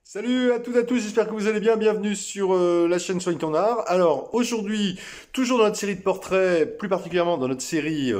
Salut à toutes et à tous, j'espère que vous allez bien. Bienvenue sur la chaîne Soigne ton art. Alors aujourd'hui, toujours dans notre série de portraits, plus particulièrement dans notre série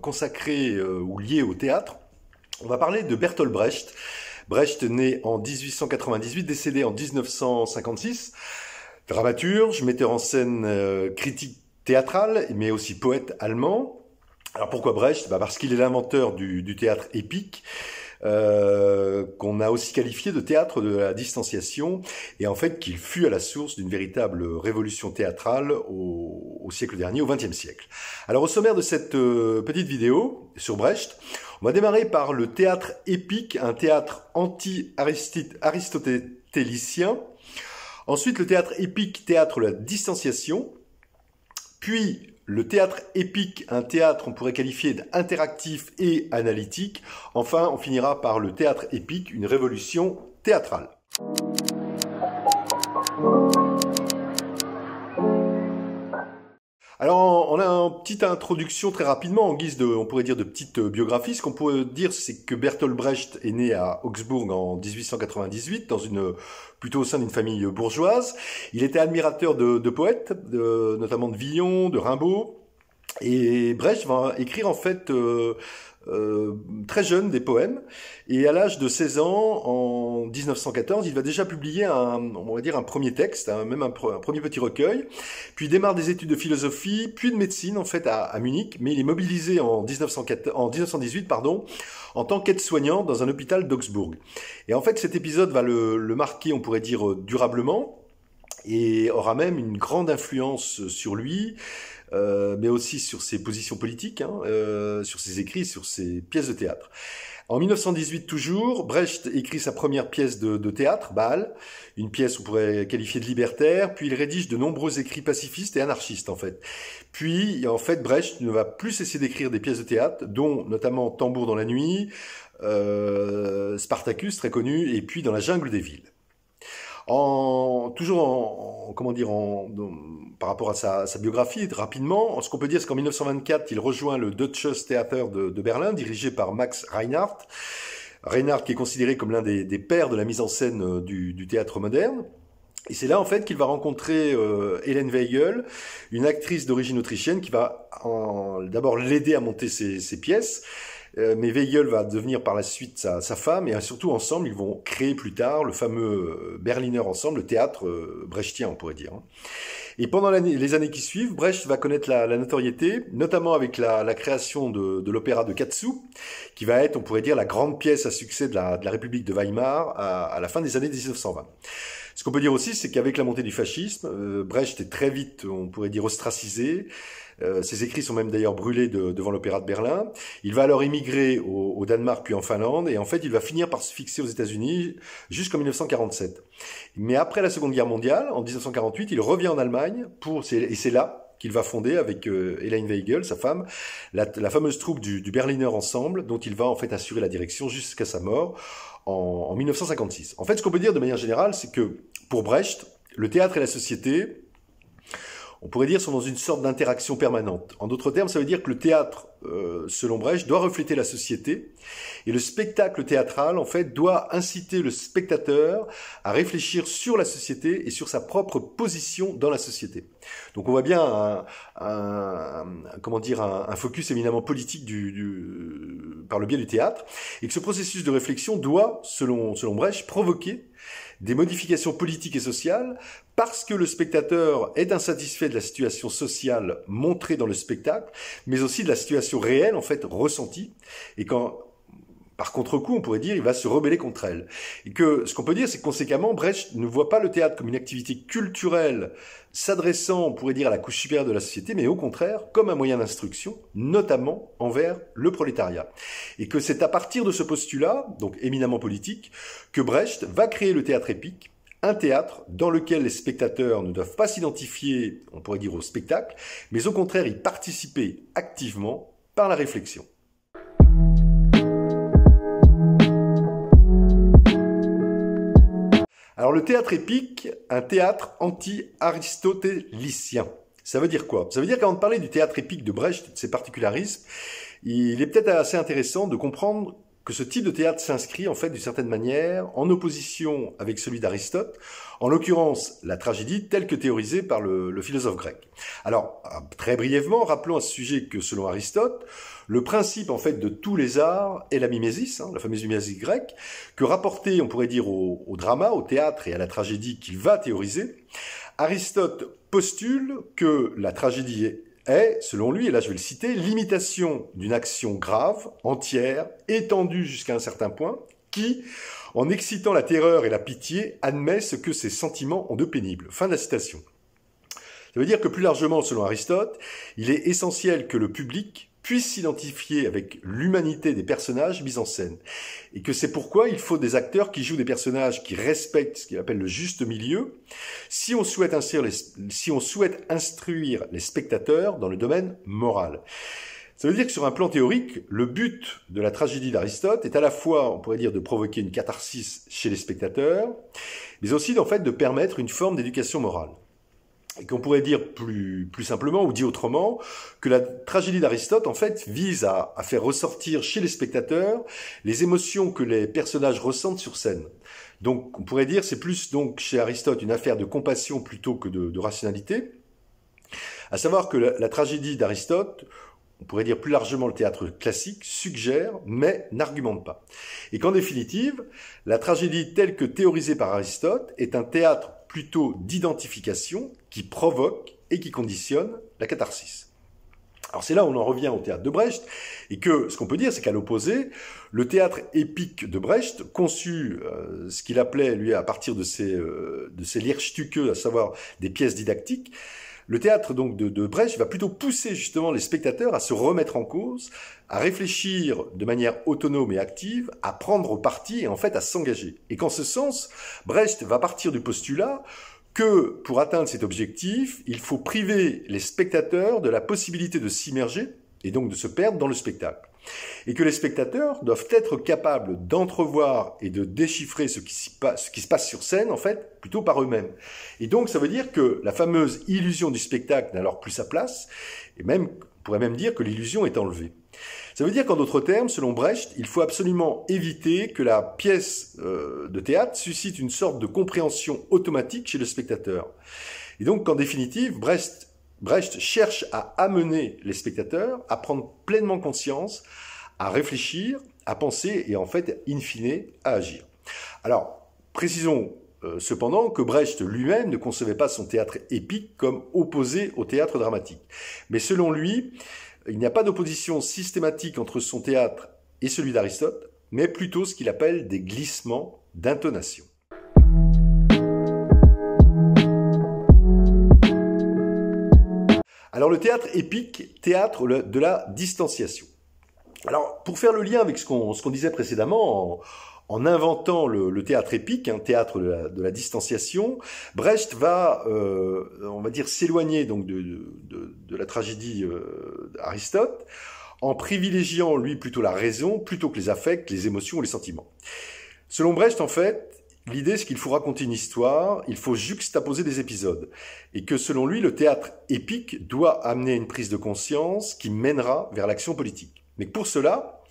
consacrée ou liée au théâtre, on va parler de Bertolt Brecht. Brecht né en 1898, décédé en 1956, dramaturge, metteur en scène, critique théâtral, mais aussi poète allemand. Alors pourquoi Brecht? Parce qu'il est l'inventeur du théâtre épique, qu'on a aussi qualifié de théâtre de la distanciation, et en fait qu'il fut à la source d'une véritable révolution théâtrale au siècle dernier, au XXe siècle. Alors au sommaire de cette petite vidéo sur Brecht, on va démarrer par le théâtre épique, un théâtre anti-aristotélicien. Ensuite le théâtre épique, théâtre de la distanciation. Puis le théâtre épique, un théâtre on pourrait qualifier d'interactif et analytique. Enfin, on finira par le théâtre épique, une révolution théâtrale. Alors, on a une petite introduction très rapidement en guise de, on pourrait dire, de petite biographie. Ce qu'on pourrait dire, c'est que Bertolt Brecht est né à Augsbourg en 1898, plutôt au sein d'une famille bourgeoise. Il était admirateur de poètes, notamment de Villon, de Rimbaud. Et Brecht va écrire en fait très jeune des poèmes, et à l'âge de 16 ans, en 1914, il va déjà publier on va dire un premier texte, même un premier petit recueil, puis il démarre des études de philosophie, puis de médecine en fait à Munich, mais il est mobilisé en 1918 en tant qu'aide-soignant dans un hôpital d'Augsbourg. Et en fait cet épisode va le marquer, on pourrait dire, durablement, et aura même une grande influence sur lui, mais aussi sur ses positions politiques, sur ses écrits, sur ses pièces de théâtre. En 1918 toujours, Brecht écrit sa première pièce de théâtre, Bâle, une pièce on pourrait qualifier de libertaire, puis il rédige de nombreux écrits pacifistes et anarchistes en fait. Puis en fait Brecht ne va plus cesser d'écrire des pièces de théâtre, dont notamment Tambour dans la nuit, Spartacus très connu, et puis Dans la jungle des villes. Par rapport à sa biographie, rapidement, ce qu'on peut dire, c'est qu'en 1924, il rejoint le Deutsches Theater de Berlin, dirigé par Max Reinhardt. Reinhardt qui est considéré comme l'un des pères de la mise en scène du théâtre moderne. Et c'est là, en fait, qu'il va rencontrer Helene Weigel, une actrice d'origine autrichienne qui va d'abord l'aider à monter ses pièces. Mais Weigel va devenir par la suite sa femme, et surtout ensemble, ils vont créer plus tard le fameux Berliner Ensemble, le théâtre brechtien, on pourrait dire. Et pendant les années qui suivent, Brecht va connaître la notoriété, notamment avec la création de l'opéra de Katsu, qui va être, on pourrait dire, la grande pièce à succès de la République de Weimar à la fin des années 1920. Ce qu'on peut dire aussi, c'est qu'avec la montée du fascisme, Brecht est très vite, on pourrait dire, ostracisé. Ses écrits sont même d'ailleurs brûlés devant l'Opéra de Berlin. Il va alors émigrer au Danemark puis en Finlande, et en fait il va finir par se fixer aux États-Unis jusqu'en 1947. Mais après la Seconde Guerre mondiale, en 1948, il revient en Allemagne et c'est là qu'il va fonder avec Helene Weigel, sa femme, la fameuse troupe du Berliner Ensemble, dont il va en fait assurer la direction jusqu'à sa mort en 1956. En fait, ce qu'on peut dire de manière générale, c'est que pour Brecht, le théâtre et la société, on pourrait dire, sont dans une sorte d'interaction permanente. En d'autres termes, ça veut dire que le théâtre, selon Brecht, doit refléter la société, et le spectacle théâtral, en fait, doit inciter le spectateur à réfléchir sur la société et sur sa propre position dans la société. Donc on voit bien un focus éminemment politique par le biais du théâtre, et que ce processus de réflexion doit, selon Brecht, provoquer des modifications politiques et sociales, parce que le spectateur est insatisfait de la situation sociale montrée dans le spectacle, mais aussi de la situation réelle, en fait, ressentie, et par contre-coup, on pourrait dire, il va se rebeller contre elle. Et que ce qu'on peut dire, c'est que conséquemment, Brecht ne voit pas le théâtre comme une activité culturelle s'adressant, on pourrait dire, à la couche supérieure de la société, mais au contraire, comme un moyen d'instruction, notamment envers le prolétariat. Et que c'est à partir de ce postulat, donc éminemment politique, que Brecht va créer le théâtre épique, un théâtre dans lequel les spectateurs ne doivent pas s'identifier, on pourrait dire, au spectacle, mais au contraire y participer activement par la réflexion. Alors le théâtre épique, un théâtre anti-aristotélicien. Ça veut dire quoi? Ça veut dire qu'avant de parler du théâtre épique de Brecht et de ses particularismes, il est peut-être assez intéressant de comprendre que ce type de théâtre s'inscrit en fait d'une certaine manière en opposition avec celui d'Aristote, en l'occurrence la tragédie telle que théorisée par le philosophe grec. Alors, très brièvement, rappelons à ce sujet que selon Aristote, le principe en fait de tous les arts est la mimésis, la fameuse mimésis grecque, que rapporté, on pourrait dire, au drama, au théâtre et à la tragédie qu'il va théoriser, Aristote postule que la tragédie est, selon lui, et là je vais le citer, l'imitation d'une action grave, entière, étendue jusqu'à un certain point, qui, en excitant la terreur et la pitié, admet ce que ses sentiments ont de pénible. Fin de la citation. Ça veut dire que plus largement, selon Aristote, il est essentiel que le public puisse s'identifier avec l'humanité des personnages mis en scène. Et que c'est pourquoi il faut des acteurs qui jouent des personnages qui respectent ce qu'il appelle le juste milieu, si on souhaite instruire les spectateurs dans le domaine moral. Ça veut dire que sur un plan théorique, le but de la tragédie d'Aristote est à la fois, on pourrait dire, de provoquer une catharsis chez les spectateurs, mais aussi en fait de permettre une forme d'éducation morale. Et qu'on pourrait dire plus simplement, ou dit autrement, que la tragédie d'Aristote, en fait, vise à faire ressortir chez les spectateurs les émotions que les personnages ressentent sur scène. Donc, on pourrait dire, c'est plus donc chez Aristote une affaire de compassion plutôt que de rationalité. À savoir que la tragédie d'Aristote, on pourrait dire plus largement le théâtre classique, suggère, mais n'argumente pas. Et qu'en définitive, la tragédie telle que théorisée par Aristote est un théâtre plutôt d'identification qui provoque et qui conditionne la catharsis. Alors c'est là où on en revient au théâtre de Brecht, et que ce qu'on peut dire, c'est qu'à l'opposé, le théâtre épique de Brecht, conçu ce qu'il appelait, lui, à partir de ses Lehrstücke, à savoir des pièces didactiques, le théâtre donc de Brecht va plutôt pousser justement les spectateurs à se remettre en cause, à réfléchir de manière autonome et active, à prendre parti et en fait à s'engager. Et qu'en ce sens, Brecht va partir du postulat que pour atteindre cet objectif, il faut priver les spectateurs de la possibilité de s'immerger et donc de se perdre dans le spectacle. Et que les spectateurs doivent être capables d'entrevoir et de déchiffrer ce qui se passe sur scène, en fait, plutôt par eux-mêmes. Et donc, ça veut dire que la fameuse illusion du spectacle n'a alors plus sa place, et même, on pourrait même dire que l'illusion est enlevée. Ça veut dire qu'en d'autres termes, selon Brecht, il faut absolument éviter que la pièce de théâtre suscite une sorte de compréhension automatique chez le spectateur. Et donc, en définitive, Brecht cherche à amener les spectateurs à prendre pleinement conscience, à réfléchir, à penser et en fait, in fine, à agir. Alors, précisons cependant que Brecht lui-même ne concevait pas son théâtre épique comme opposé au théâtre dramatique. Mais selon lui, il n'y a pas d'opposition systématique entre son théâtre et celui d'Aristote, mais plutôt ce qu'il appelle des glissements d'intonation. Alors le théâtre épique, théâtre de la distanciation. Alors pour faire le lien avec ce qu'on disait précédemment, en inventant le théâtre épique, un théâtre de la distanciation, Brecht va, on va dire, s'éloigner donc de la tragédie d'Aristote, en privilégiant lui plutôt la raison plutôt que les affects, les émotions ou les sentiments. Selon Brecht, en fait, l'idée, c'est qu'il faut raconter une histoire, il faut juxtaposer des épisodes. Et que selon lui, le théâtre épique doit amener une prise de conscience qui mènera vers l'action politique. Mais pour cela,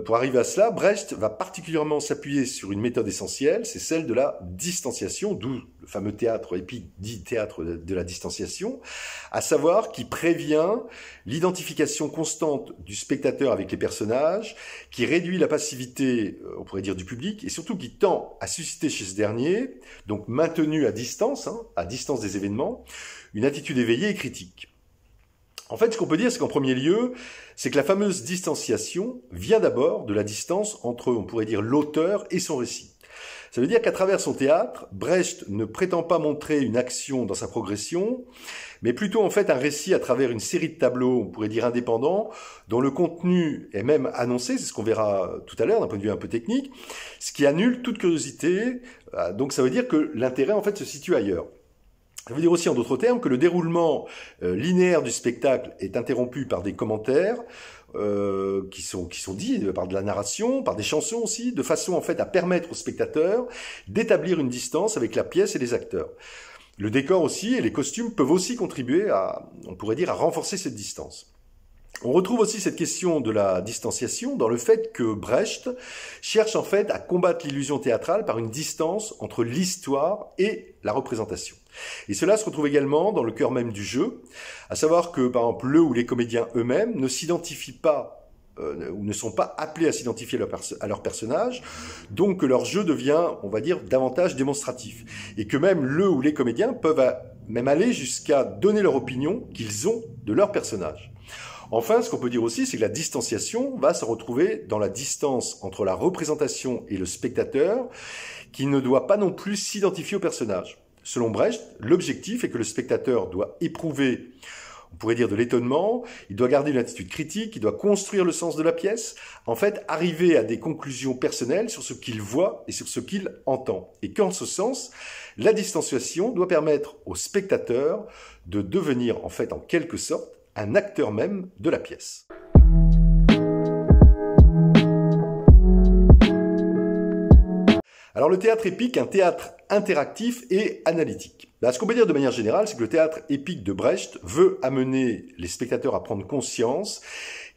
pour arriver à cela, Brecht va particulièrement s'appuyer sur une méthode essentielle, c'est celle de la distanciation, d'où le fameux théâtre épique dit théâtre de la distanciation, à savoir qui prévient l'identification constante du spectateur avec les personnages, qui réduit la passivité, on pourrait dire, du public, et surtout qui tend à susciter chez ce dernier, donc maintenu à distance des événements, une attitude éveillée et critique. En fait, ce qu'on peut dire, c'est qu'en premier lieu, c'est que la fameuse distanciation vient d'abord de la distance entre, on pourrait dire, l'auteur et son récit. Ça veut dire qu'à travers son théâtre, Brecht ne prétend pas montrer une action dans sa progression, mais plutôt en fait un récit à travers une série de tableaux, on pourrait dire indépendants, dont le contenu est même annoncé, c'est ce qu'on verra tout à l'heure d'un point de vue un peu technique, ce qui annule toute curiosité, donc ça veut dire que l'intérêt en fait se situe ailleurs. Ça veut dire aussi, en d'autres termes, que le déroulement linéaire du spectacle est interrompu par des commentaires qui sont dits par de la narration, par des chansons aussi, de façon en fait à permettre aux spectateurs d'établir une distance avec la pièce et les acteurs. Le décor aussi et les costumes peuvent aussi contribuer à, on pourrait dire, à renforcer cette distance. On retrouve aussi cette question de la distanciation dans le fait que Brecht cherche en fait à combattre l'illusion théâtrale par une distance entre l'histoire et la représentation. Et cela se retrouve également dans le cœur même du jeu, à savoir que par exemple le ou les comédiens eux-mêmes ne s'identifient pas ou ne sont pas appelés à s'identifier à leur personnage, donc que leur jeu devient, on va dire, davantage démonstratif. Et que même le ou les comédiens peuvent même aller jusqu'à donner leur opinion qu'ils ont de leur personnage. Enfin, ce qu'on peut dire aussi, c'est que la distanciation va se retrouver dans la distance entre la représentation et le spectateur, qui ne doit pas non plus s'identifier au personnage. Selon Brecht, l'objectif est que le spectateur doit éprouver, on pourrait dire, de l'étonnement, il doit garder une attitude critique, il doit construire le sens de la pièce, en fait, arriver à des conclusions personnelles sur ce qu'il voit et sur ce qu'il entend. Et qu'en ce sens, la distanciation doit permettre au spectateur de devenir, en fait, en quelque sorte, un acteur même de la pièce. Alors le théâtre épique, un théâtre interactif et analytique. Ce qu'on peut dire de manière générale, c'est que le théâtre épique de Brecht veut amener les spectateurs à prendre conscience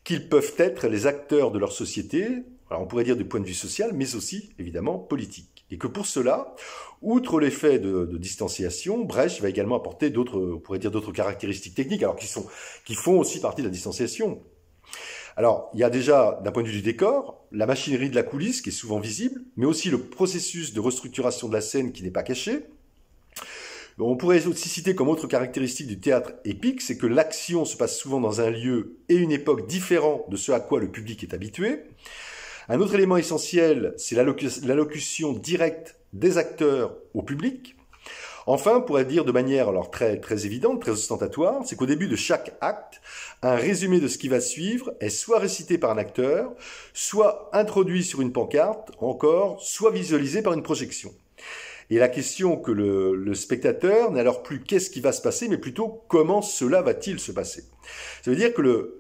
qu'ils peuvent être les acteurs de leur société, alors on pourrait dire du point de vue social, mais aussi évidemment politique. Et que pour cela, outre l'effet de distanciation, Brecht va également apporter d'autres, on pourrait dire d'autres caractéristiques techniques, alors qui font aussi partie de la distanciation. Alors, il y a déjà, d'un point de vue du décor, la machinerie de la coulisse qui est souvent visible, mais aussi le processus de restructuration de la scène qui n'est pas caché. On pourrait aussi citer comme autre caractéristique du théâtre épique, c'est que l'action se passe souvent dans un lieu et une époque différents de ce à quoi le public est habitué. Un autre élément essentiel, c'est l'allocution directe des acteurs au public. Enfin, on pourrait dire de manière alors très évidente, très ostentatoire, c'est qu'au début de chaque acte, un résumé de ce qui va suivre est soit récité par un acteur, soit introduit sur une pancarte, encore, soit visualisé par une projection. Et la question que le spectateur n'a alors plus qu'est-ce qui va se passer, mais plutôt comment cela va-t-il se passer. Ça veut dire que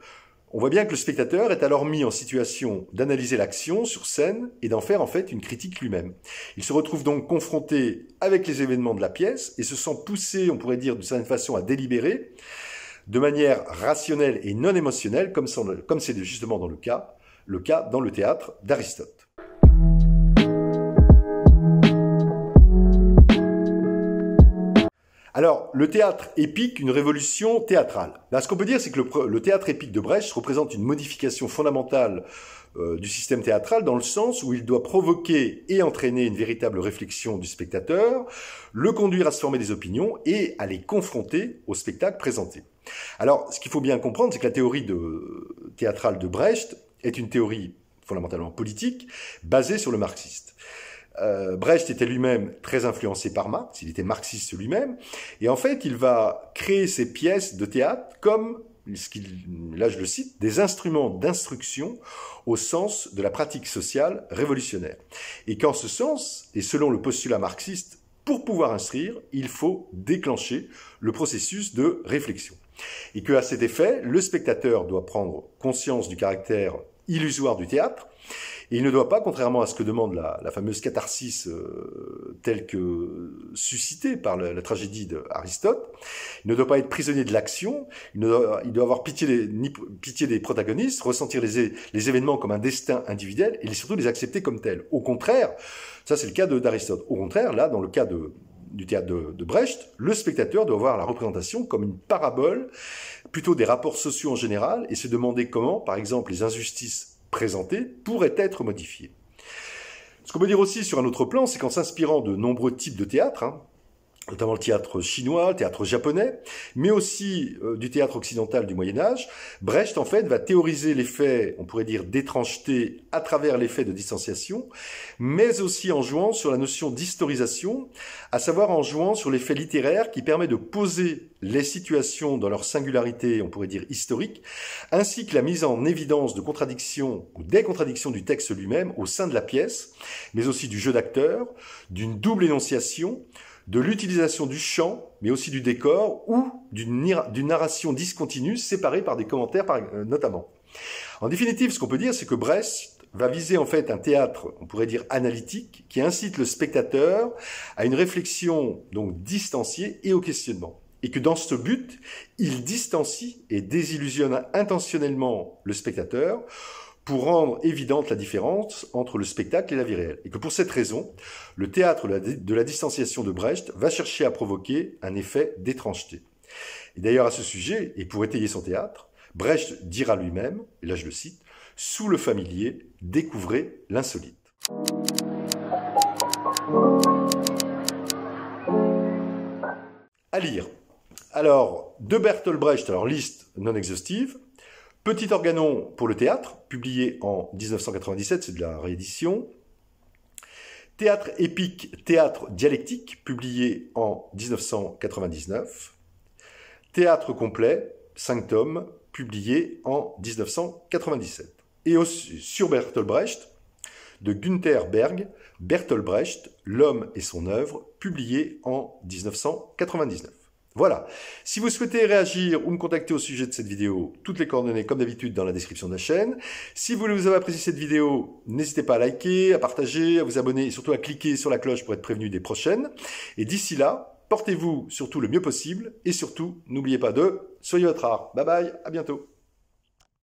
on voit bien que le spectateur est alors mis en situation d'analyser l'action sur scène et d'en faire en fait une critique lui-même. Il se retrouve donc confronté avec les événements de la pièce et se sent poussé, on pourrait dire d'une certaine façon, à délibérer de manière rationnelle et non émotionnelle, comme c'est justement le cas dans le théâtre d'Aristote. Alors, le théâtre épique, une révolution théâtrale. Là, ce qu'on peut dire, c'est que le théâtre épique de Brecht représente une modification fondamentale du système théâtral dans le sens où il doit provoquer et entraîner une véritable réflexion du spectateur, le conduire à se former des opinions et à les confronter au spectacle présenté. Alors, ce qu'il faut bien comprendre, c'est que la théorie théâtrale de Brecht est une théorie fondamentalement politique basée sur le marxiste. Brecht était lui-même très influencé par Marx, il était marxiste lui-même, et en fait il va créer ses pièces de théâtre comme, là je le cite, des instruments d'instruction au sens de la pratique sociale révolutionnaire. Et qu'en ce sens, et selon le postulat marxiste, pour pouvoir instruire, il faut déclencher le processus de réflexion. Et qu'à cet effet, le spectateur doit prendre conscience du caractère illusoire du théâtre, et il ne doit pas, contrairement à ce que demande la fameuse catharsis telle que suscitée par la tragédie d'Aristote, il ne doit pas être prisonnier de l'action, il doit avoir pitié des protagonistes, ressentir les événements comme un destin individuel et surtout les accepter comme tels. Au contraire, ça c'est le cas d'Aristote. Au contraire, là, dans le cas du théâtre de Brecht, le spectateur doit voir la représentation comme une parabole, plutôt des rapports sociaux en général, et se demander comment, par exemple, les injustices présentées pourraient être modifiées. Ce qu'on peut dire aussi sur un autre plan, c'est qu'en s'inspirant de nombreux types de théâtre, notamment le théâtre chinois, le théâtre japonais, mais aussi du théâtre occidental du Moyen-Âge, Brecht, en fait, va théoriser l'effet, on pourrait dire, d'étrangeté à travers l'effet de distanciation, mais aussi en jouant sur la notion d'historisation, à savoir en jouant sur l'effet littéraire qui permet de poser les situations dans leur singularité, on pourrait dire historique, ainsi que la mise en évidence de contradictions ou des contradictions du texte lui-même au sein de la pièce, mais aussi du jeu d'acteur, d'une double énonciation, de l'utilisation du chant, mais aussi du décor, ou d'une narration discontinue séparée par des commentaires notamment. En définitive, ce qu'on peut dire, c'est que Brecht va viser en fait un théâtre, on pourrait dire analytique, qui incite le spectateur à une réflexion donc distanciée et au questionnement. et que dans ce but, il distancie et désillusionne intentionnellement le spectateur pour rendre évidente la différence entre le spectacle et la vie réelle. Et que pour cette raison, le théâtre de la distanciation de Brecht va chercher à provoquer un effet d'étrangeté. Et d'ailleurs, à ce sujet, et pour étayer son théâtre, Brecht dira lui-même, et là je le cite, « Sous le familier, découvrez l'insolite ». À lire. Alors, de Bertolt Brecht, alors liste non exhaustive, Petit organon pour le théâtre, publié en 1997, c'est de la réédition. Théâtre épique, théâtre dialectique, publié en 1999. Théâtre complet, 5 tomes, publié en 1997. Et sur Bertolt Brecht, de Günther Berg, Bertolt Brecht, L'homme et son œuvre, publié en 1999. Voilà. Si vous souhaitez réagir ou me contacter au sujet de cette vidéo, toutes les coordonnées comme d'habitude dans la description de la chaîne. Si vous avez apprécié cette vidéo, n'hésitez pas à liker, à partager, à vous abonner et surtout à cliquer sur la cloche pour être prévenu des prochaines. Et d'ici là, portez-vous surtout le mieux possible et surtout, n'oubliez pas de soyez votre art. Bye bye, à bientôt.